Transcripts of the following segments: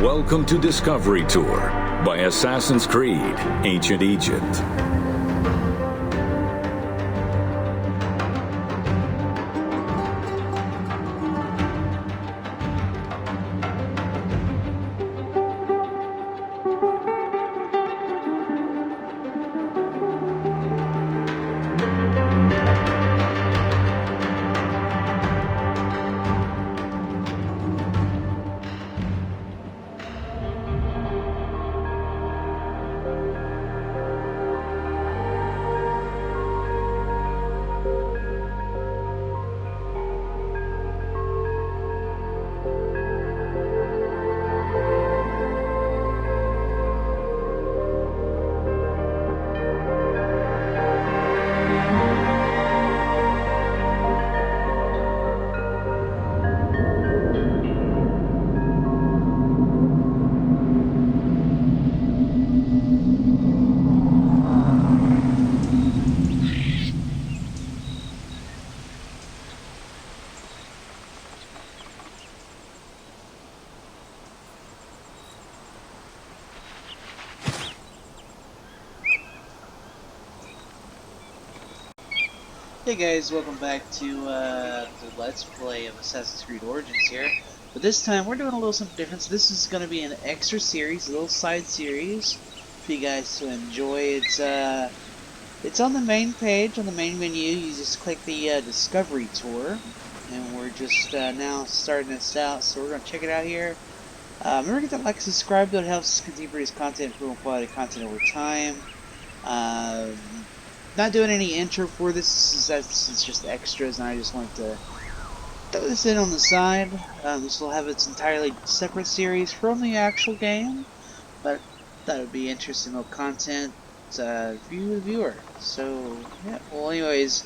Welcome to Discovery Tour by Assassin's Creed Ancient Egypt. Hey guys, welcome back to the Let's Play of Assassin's Creed Origins here. But this time we're doing a little something different. So this is going to be an extra series, a little side series for you guys to enjoy. It's on the main page, on the main menu. You just click the Discovery Tour, and we're just now starting this out. So we're going to check it out here. Remember to get that like and subscribe, though. It helps us continue to produce content, improve quality content over time. Not doing any intro for this. It's just extras, and I just wanted to throw this in on the side. This will have its entirely separate series from the actual game, but that would be interesting little content for you, the viewer. So yeah. Well, anyways,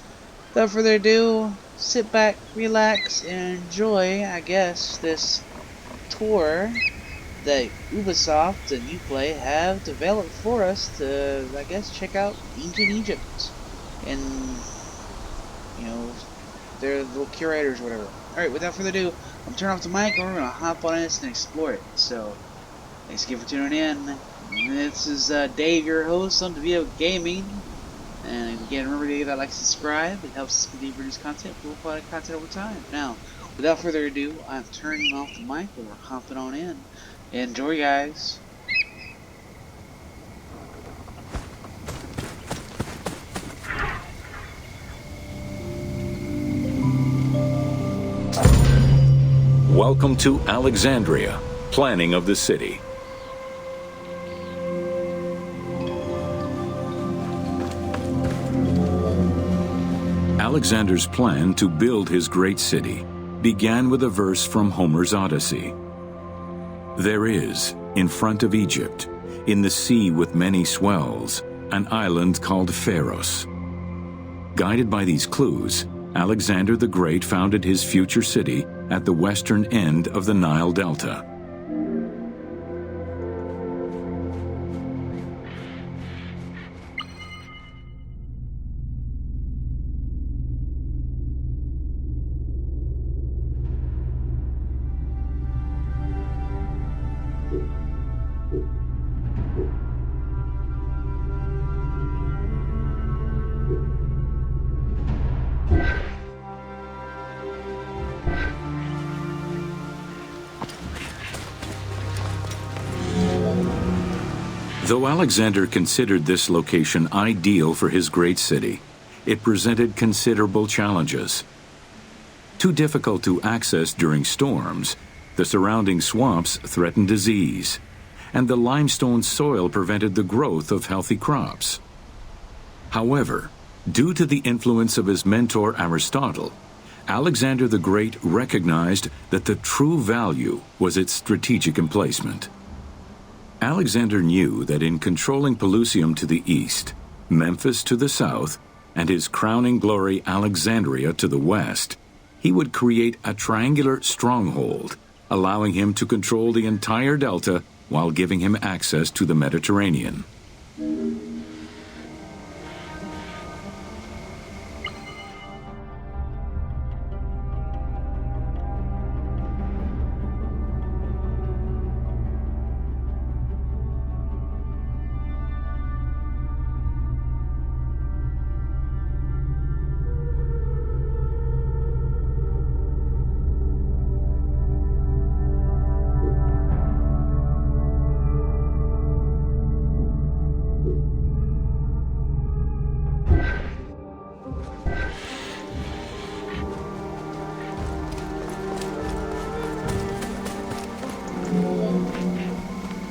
without further ado, sit back, relax, and enjoy, I guess, this tour that Ubisoft and Uplay have developed for us to, I guess, check out Ancient Egypt and, you know, their little curators or whatever. Alright, without further ado, I'm turning off the mic and we're going to hop on this and explore it. So, thanks again for tuning in. This is Dave, your host on DeVito Gaming. And again, remember to give that like, subscribe. It helps us continue to produce content, cool quality content over time. Now, without further ado, I'm turning off the mic and we're hopping on in. Enjoy, guys. Welcome to Alexandria, planning of the city. Alexander's plan to build his great city began with a verse from Homer's Odyssey. There is, in front of Egypt, in the sea with many swells, an island called Pharos. Guided by these clues, Alexander the Great founded his future city at the western end of the Nile Delta. Though Alexander considered this location ideal for his great city, it presented considerable challenges. Too difficult to access during storms, the surrounding swamps threatened disease, and the limestone soil prevented the growth of healthy crops. However, due to the influence of his mentor Aristotle, Alexander the Great recognized that the true value was its strategic emplacement. Alexander knew that in controlling Pelusium to the east, Memphis to the south, and his crowning glory Alexandria to the west, he would create a triangular stronghold, allowing him to control the entire delta while giving him access to the Mediterranean.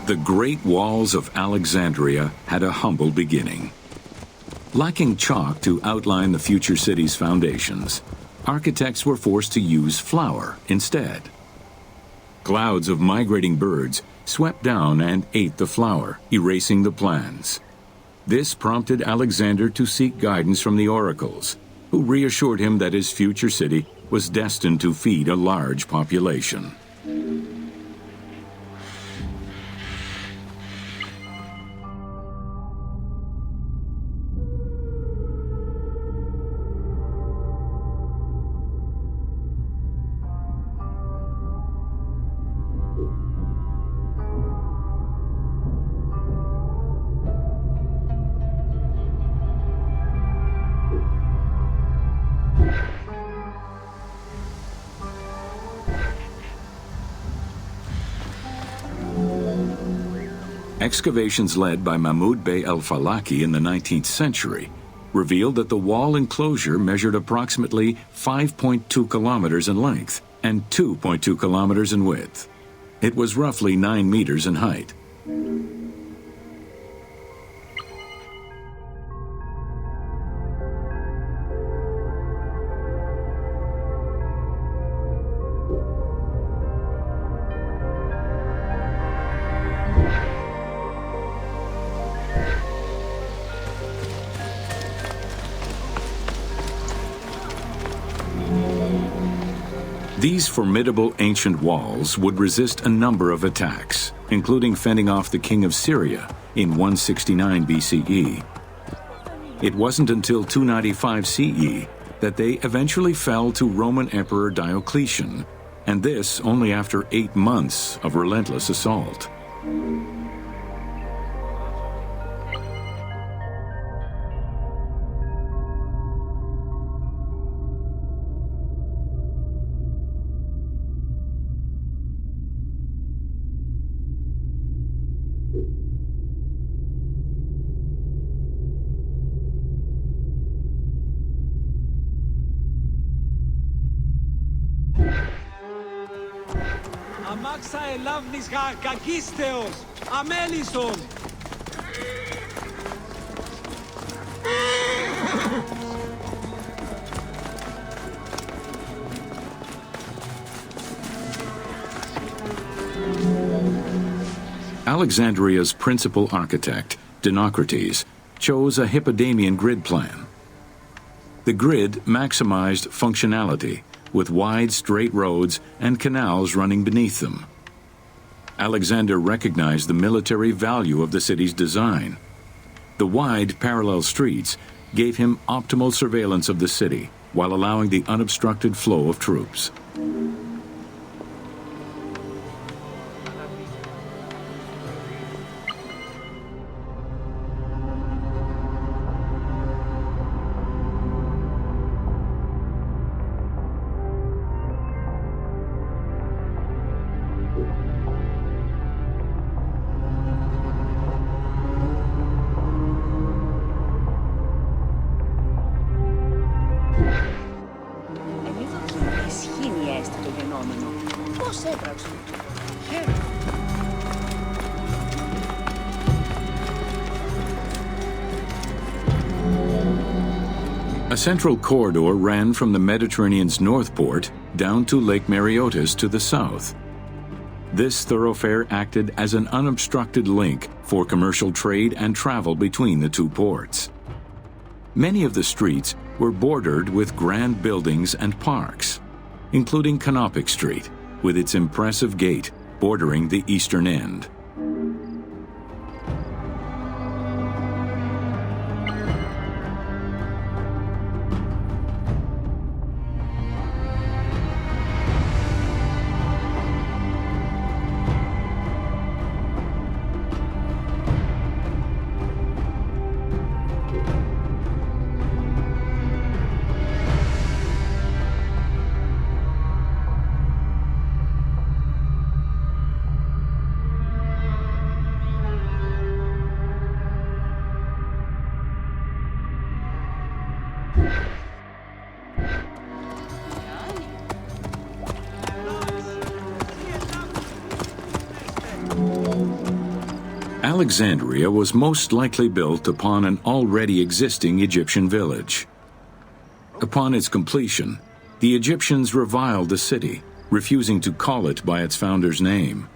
The Great Walls of Alexandria had a humble beginning. Lacking chalk to outline the future city's foundations, architects were forced to use flour instead. Clouds of migrating birds swept down and ate the flour, erasing the plans. This prompted Alexander to seek guidance from the oracles, who reassured him that his future city was destined to feed a large population. Excavations led by Mahmud Bey al-Falaki in the 19th century revealed that the wall enclosure measured approximately 5.2 kilometers in length and 2.2 kilometers in width. It was roughly 9 meters in height. These formidable ancient walls would resist a number of attacks, including fending off the king of Syria in 169 BCE. It wasn't until 295 CE that they eventually fell to Roman Emperor Diocletian, and this only after 8 months of relentless assault. Αμάξα ελάβνης κακίστεως, αμέλισσον. Alexandria's principal architect, Dinocrates, chose a Hippodamian grid plan. The grid maximized functionality, with wide, straight roads and canals running beneath them. Alexander recognized the military value of the city's design. The wide, parallel streets gave him optimal surveillance of the city, while allowing the unobstructed flow of troops. A central corridor ran from the Mediterranean's north port down to Lake Mareotis to the south. This thoroughfare acted as an unobstructed link for commercial trade and travel between the two ports. Many of the streets were bordered with grand buildings and parks, including Canopic Street, with its impressive gate bordering the eastern end. Alexandria was most likely built upon an already existing Egyptian village. Upon its completion, the Egyptians reviled the city, refusing to call it by its founder's name.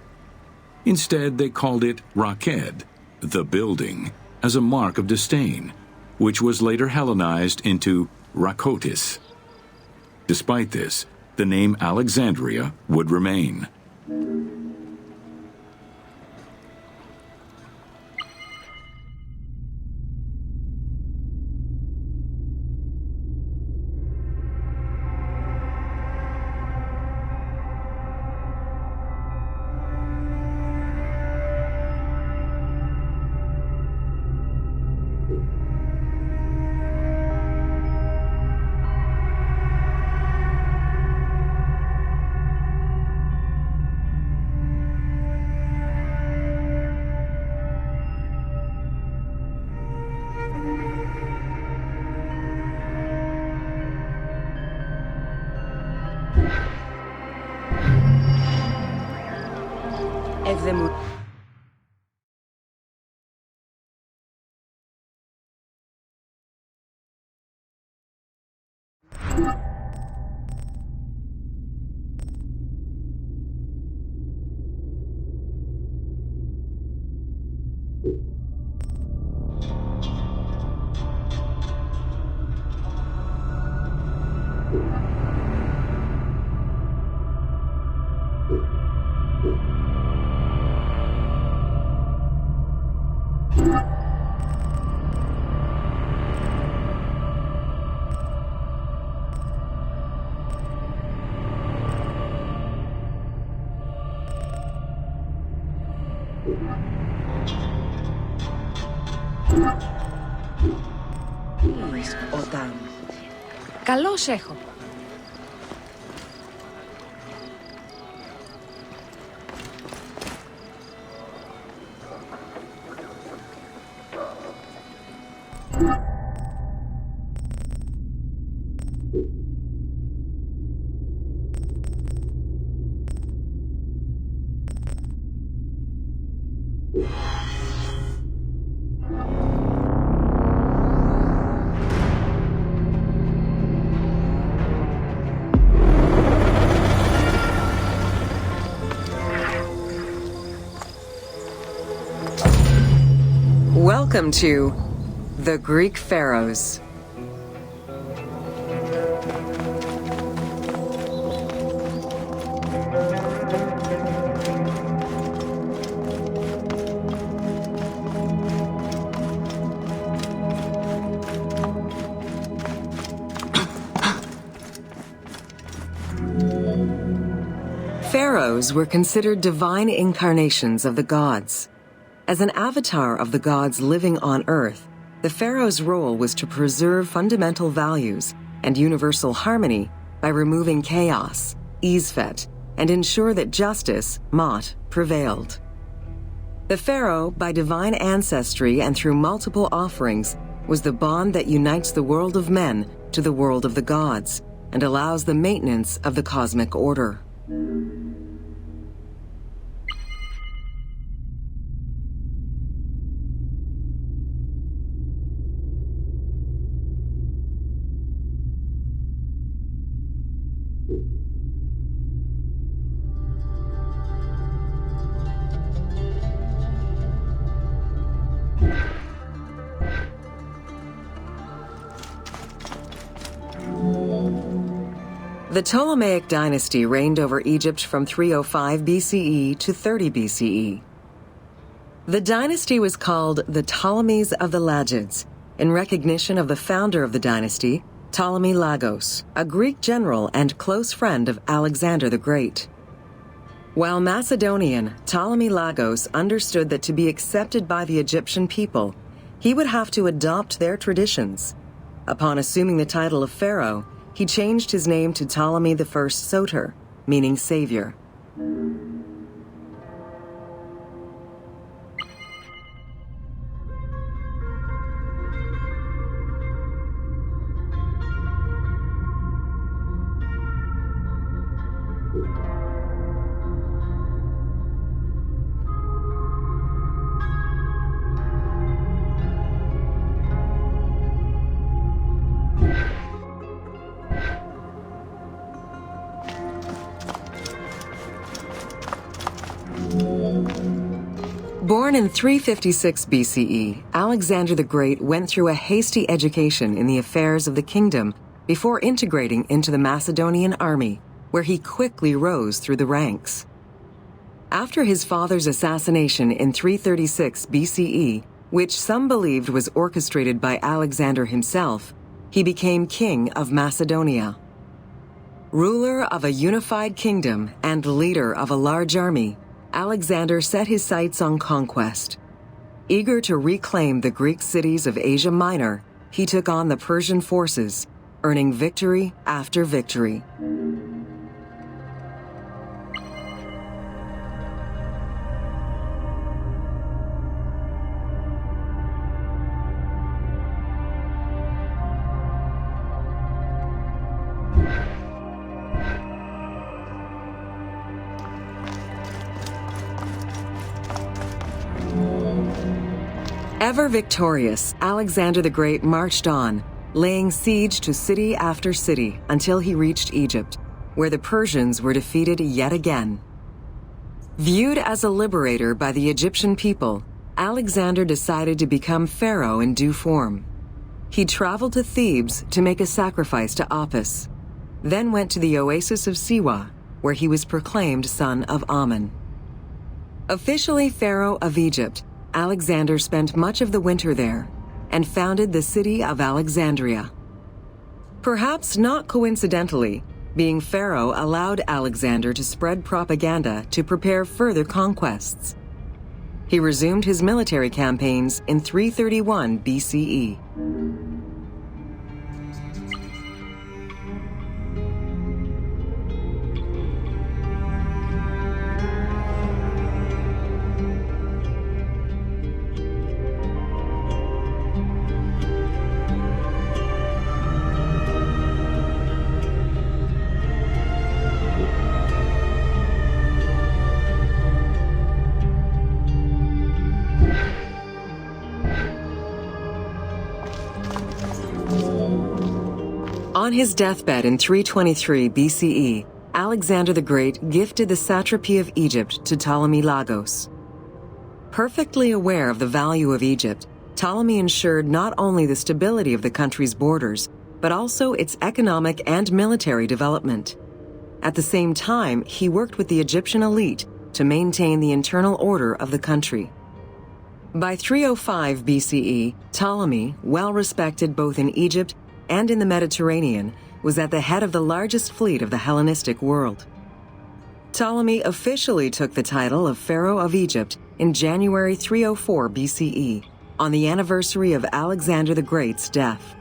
Instead, they called it Raked, the building, as a mark of disdain, which was later Hellenized into Rakotis. Despite this, the name Alexandria would remain. Καλώς έχω. Welcome to the Greek Pharaohs. Pharaohs were considered divine incarnations of the gods. As an avatar of the gods living on Earth, the pharaoh's role was to preserve fundamental values and universal harmony by removing chaos, Izfet, and ensure that justice, Mot, prevailed. The pharaoh, by divine ancestry and through multiple offerings, was the bond that unites the world of men to the world of the gods and allows the maintenance of the cosmic order. The Ptolemaic dynasty reigned over Egypt from 305 BCE to 30 BCE. The dynasty was called the Ptolemies of the Lagids, in recognition of the founder of the dynasty, Ptolemy Lagos, a Greek general and close friend of Alexander the Great. While Macedonian, Ptolemy Lagos understood that to be accepted by the Egyptian people, he would have to adopt their traditions. Upon assuming the title of pharaoh, he changed his name to Ptolemy I Soter, meaning savior. Born in 356 BCE, Alexander the Great went through a hasty education in the affairs of the kingdom before integrating into the Macedonian army, where he quickly rose through the ranks. After his father's assassination in 336 BCE, which some believed was orchestrated by Alexander himself, he became king of Macedonia. Ruler of a unified kingdom and leader of a large army, Alexander set his sights on conquest. Eager to reclaim the Greek cities of Asia Minor, he took on the Persian forces, earning victory after victory. Ever victorious, Alexander the Great marched on, laying siege to city after city until he reached Egypt, where the Persians were defeated yet again. Viewed as a liberator by the Egyptian people, Alexander decided to become pharaoh in due form. He traveled to Thebes to make a sacrifice to Apis, then went to the oasis of Siwa, where he was proclaimed son of Amun. Officially pharaoh of Egypt, Alexander spent much of the winter there and founded the city of Alexandria. Perhaps not coincidentally, being pharaoh allowed Alexander to spread propaganda to prepare further conquests. He resumed his military campaigns in 331 BCE. On his deathbed in 323 BCE, Alexander the Great gifted the satrapy of Egypt to Ptolemy Lagos. Perfectly aware of the value of Egypt, Ptolemy ensured not only the stability of the country's borders, but also its economic and military development. At the same time, he worked with the Egyptian elite to maintain the internal order of the country. By 305 BCE, Ptolemy, well respected both in Egypt and in the Mediterranean, was at the head of the largest fleet of the Hellenistic world. Ptolemy officially took the title of Pharaoh of Egypt in January 304 BCE, on the anniversary of Alexander the Great's death.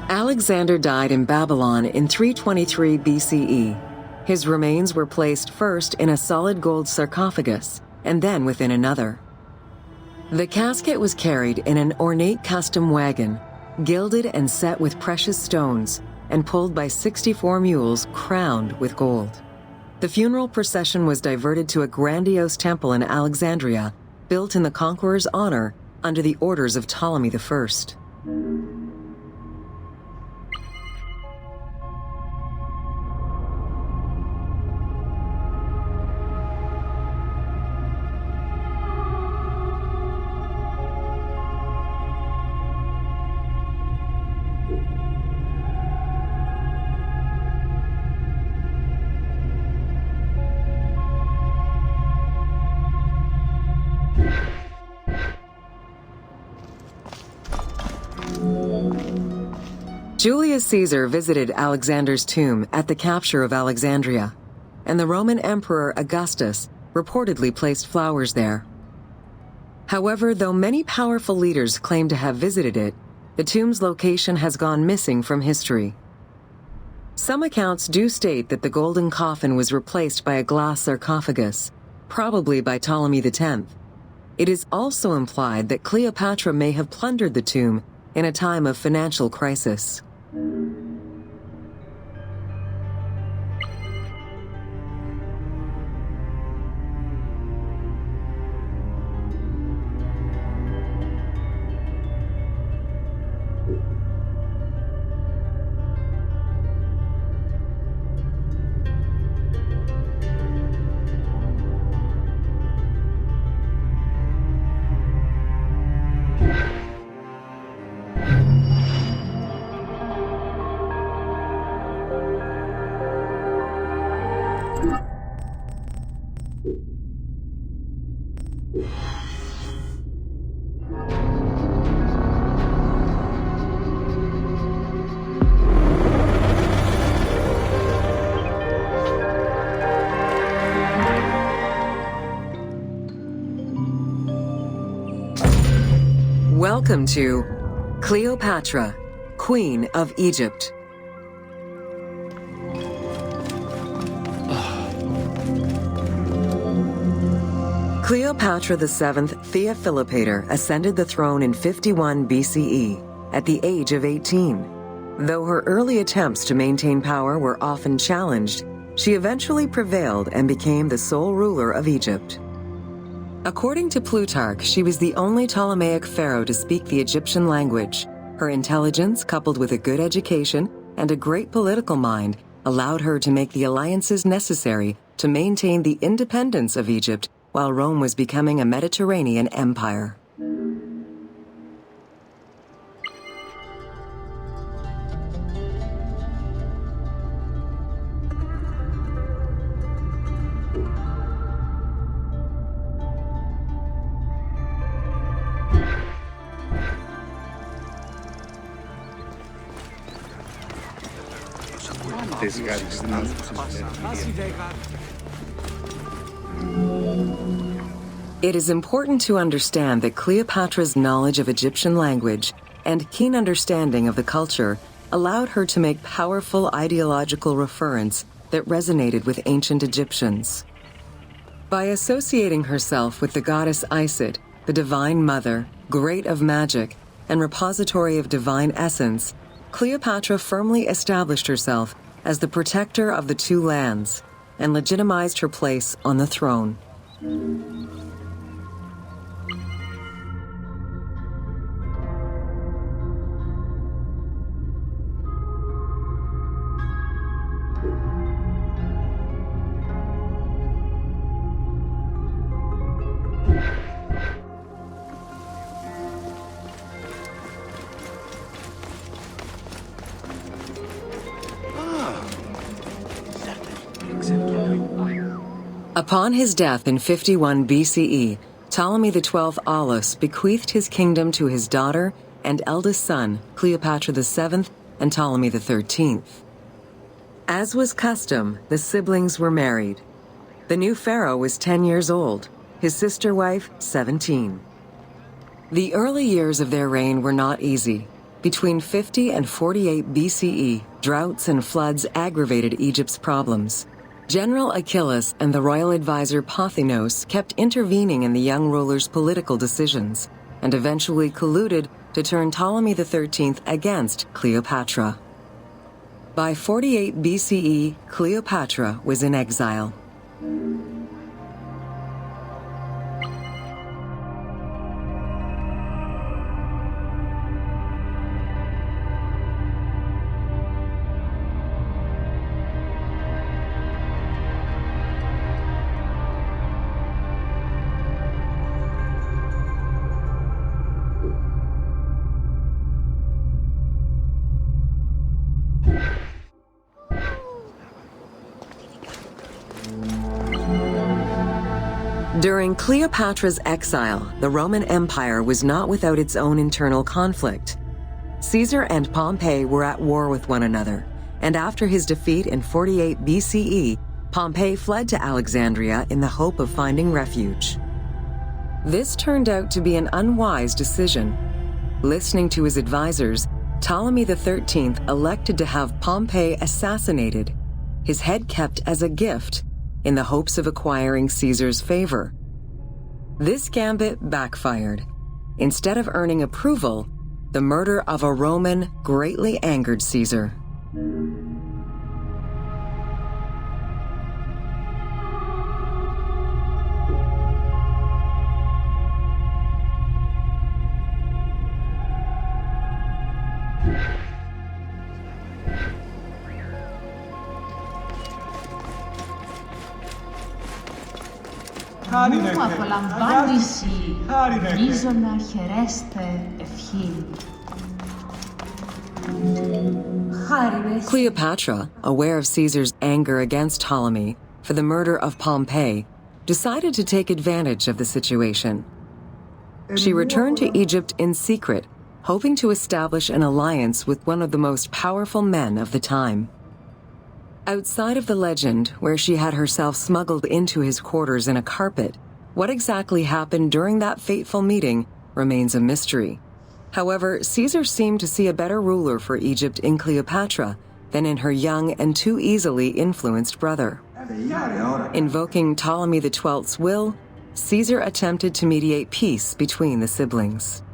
Alexander died in Babylon in 323 BCE. His remains were placed first in a solid gold sarcophagus and then within another. The casket was carried in an ornate custom wagon, gilded and set with precious stones, and pulled by 64 mules crowned with gold. The funeral procession was diverted to a grandiose temple in Alexandria, built in the conqueror's honor under the orders of Ptolemy I. Julius Caesar visited Alexander's tomb at the capture of Alexandria, and the Roman Emperor Augustus reportedly placed flowers there. However, though many powerful leaders claim to have visited it, the tomb's location has gone missing from history. Some accounts do state that the golden coffin was replaced by a glass sarcophagus, probably by Ptolemy X. It is also implied that Cleopatra may have plundered the tomb in a time of financial crisis. Welcome to Cleopatra, Queen of Egypt. Cleopatra VII Theophilopator ascended the throne in 51 BCE at the age of 18. Though her early attempts to maintain power were often challenged, she eventually prevailed and became the sole ruler of Egypt. According to Plutarch, she was the only Ptolemaic pharaoh to speak the Egyptian language. Her intelligence, coupled with a good education and a great political mind, allowed her to make the alliances necessary to maintain the independence of Egypt while Rome was becoming a Mediterranean empire. It is important to understand that Cleopatra's knowledge of Egyptian language and keen understanding of the culture allowed her to make powerful ideological reference that resonated with ancient Egyptians. By associating herself with the goddess Isis, the divine mother, great of magic, and repository of divine essence, Cleopatra firmly established herself as the protector of the two lands and legitimized her place on the throne. Upon his death in 51 BCE, Ptolemy XII Aulus bequeathed his kingdom to his daughter and eldest son, Cleopatra VII and Ptolemy XIII. As was custom, the siblings were married. The new pharaoh was 10 years old, his sister wife 17. The early years of their reign were not easy. Between 50 and 48 BCE, droughts and floods aggravated Egypt's problems. General Achillas and the royal advisor Pothinos kept intervening in the young ruler's political decisions and eventually colluded to turn Ptolemy XIII against Cleopatra. By 48 BCE, Cleopatra was in exile. During Cleopatra's exile, the Roman Empire was not without its own internal conflict. Caesar and Pompey were at war with one another, and after his defeat in 48 BCE, Pompey fled to Alexandria in the hope of finding refuge. This turned out to be an unwise decision. Listening to his advisors, Ptolemy XIII elected to have Pompey assassinated, his head kept as a gift in the hopes of acquiring Caesar's favor. This gambit backfired. Instead of earning approval, the murder of a Roman greatly angered Caesar. Μου απολαμβάνηση, ρίζωνα χαιρέστε ευχήν. Cleopatra, aware of Caesar's anger against Ptolemy for the murder of Pompey, decided to take advantage of the situation. She returned to Egypt in secret, hoping to establish an alliance with one of the most powerful men of the time. Outside of the legend, where she had herself smuggled into his quarters in a carpet, what exactly happened during that fateful meeting remains a mystery. However, Caesar seemed to see a better ruler for Egypt in Cleopatra than in her young and too easily influenced brother. Invoking Ptolemy XII's will, Caesar attempted to mediate peace between the siblings.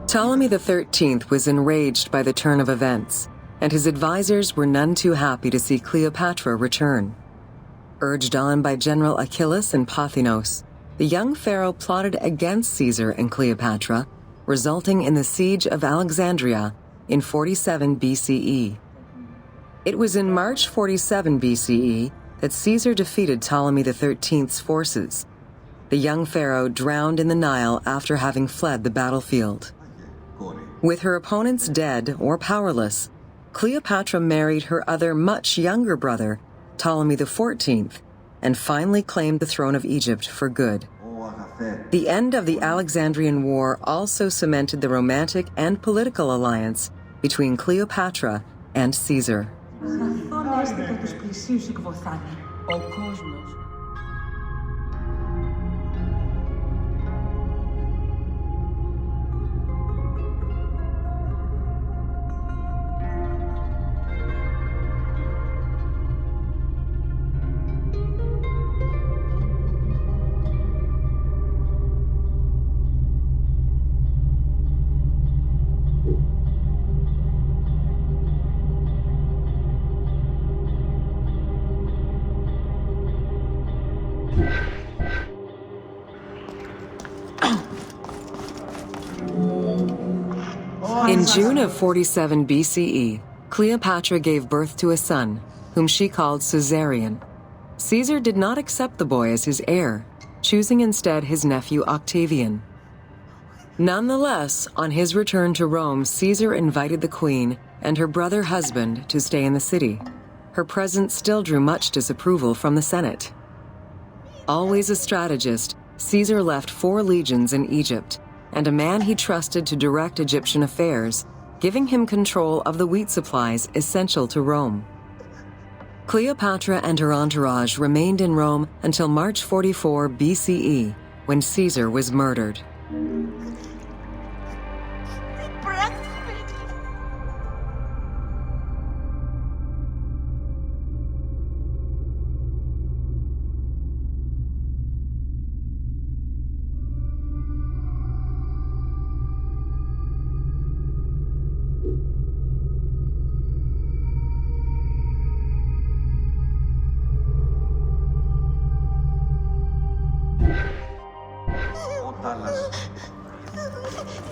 Ptolemy XIII was enraged by the turn of events, and his advisors were none too happy to see Cleopatra return. Urged on by General Achillas and Pothinos, the young pharaoh plotted against Caesar and Cleopatra, resulting in the siege of Alexandria in 47 BCE. It was in March 47 BCE that Caesar defeated Ptolemy XIII's forces. The young pharaoh drowned in the Nile after having fled the battlefield. With her opponents dead or powerless, Cleopatra married her other much younger brother, Ptolemy XIV, and finally claimed the throne of Egypt for good. The end of the Alexandrian War also cemented the romantic and political alliance between Cleopatra and Caesar. In June of 47 BCE, Cleopatra gave birth to a son, whom she called Caesarion. Caesar did not accept the boy as his heir, choosing instead his nephew Octavian. Nonetheless, on his return to Rome, Caesar invited the queen and her brother husband to stay in the city. Her presence still drew much disapproval from the Senate. Always a strategist, Caesar left 4 legions in Egypt, and a man he trusted to direct Egyptian affairs, giving him control of the wheat supplies essential to Rome. Cleopatra and her entourage remained in Rome until March 44 BCE, when Caesar was murdered.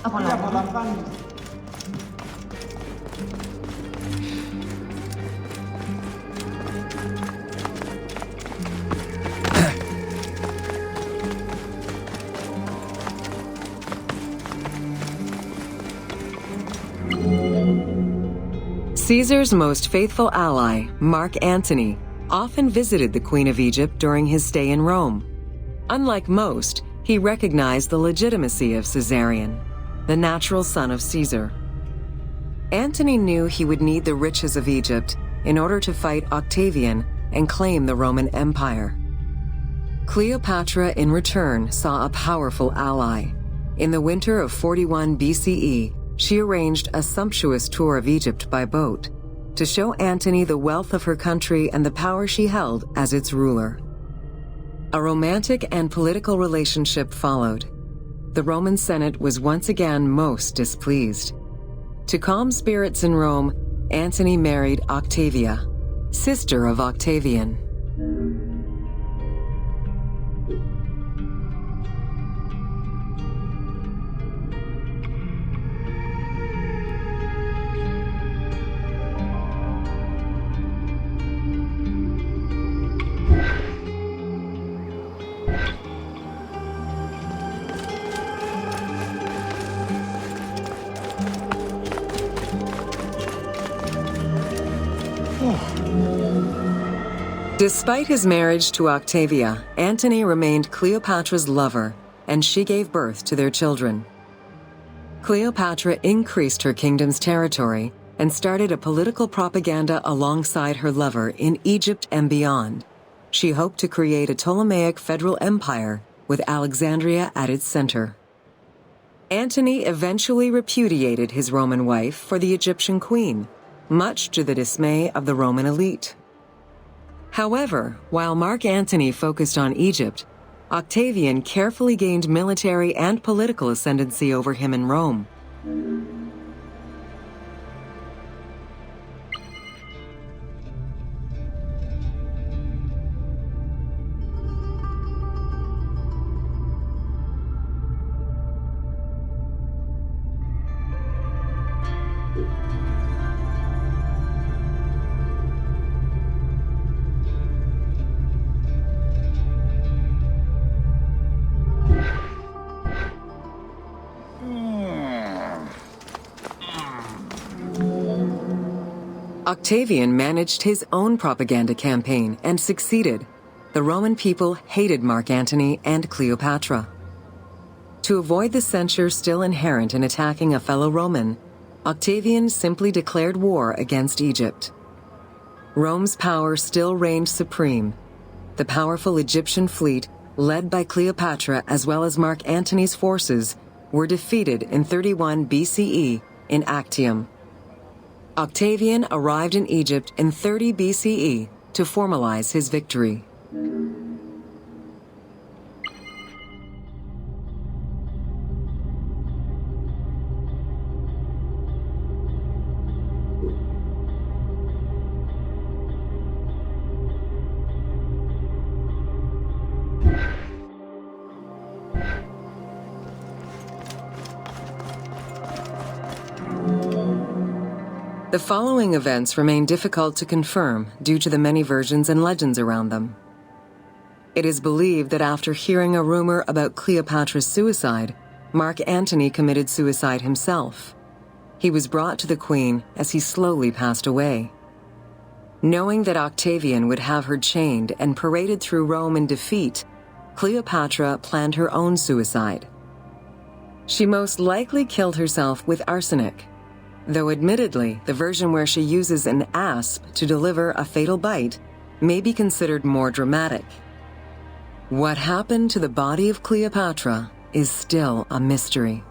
Απολαμβάνεις. Caesar's most faithful ally, Mark Antony, often visited the Queen of Egypt during his stay in Rome. Unlike most, he recognized the legitimacy of Caesarion, the natural son of Caesar. Antony knew he would need the riches of Egypt in order to fight Octavian and claim the Roman Empire. Cleopatra, in return, saw a powerful ally. In the winter of 41 BCE, she arranged a sumptuous tour of Egypt by boat to show Antony the wealth of her country and the power she held as its ruler. A romantic and political relationship followed. The Roman Senate was once again most displeased. To calm spirits in Rome, Antony married Octavia, sister of Octavian. Despite his marriage to Octavia, Antony remained Cleopatra's lover, and she gave birth to their children. Cleopatra increased her kingdom's territory and started a political propaganda alongside her lover in Egypt and beyond. She hoped to create a Ptolemaic federal empire with Alexandria at its center. Antony eventually repudiated his Roman wife for the Egyptian queen, much to the dismay of the Roman elite. However, while Mark Antony focused on Egypt, Octavian carefully gained military and political ascendancy over him in Rome. Octavian managed his own propaganda campaign and succeeded. The Roman people hated Mark Antony and Cleopatra. To avoid the censure still inherent in attacking a fellow Roman, Octavian simply declared war against Egypt. Rome's power still reigned supreme. The powerful Egyptian fleet, led by Cleopatra as well as Mark Antony's forces, were defeated in 31 BCE in Actium. Octavian arrived in Egypt in 30 BCE to formalize his victory. The following events remain difficult to confirm due to the many versions and legends around them. It is believed that after hearing a rumor about Cleopatra's suicide, Mark Antony committed suicide himself. He was brought to the queen as he slowly passed away. Knowing that Octavian would have her chained and paraded through Rome in defeat, Cleopatra planned her own suicide. She most likely killed herself with arsenic, though admittedly, the version where she uses an asp to deliver a fatal bite may be considered more dramatic. What happened to the body of Cleopatra is still a mystery.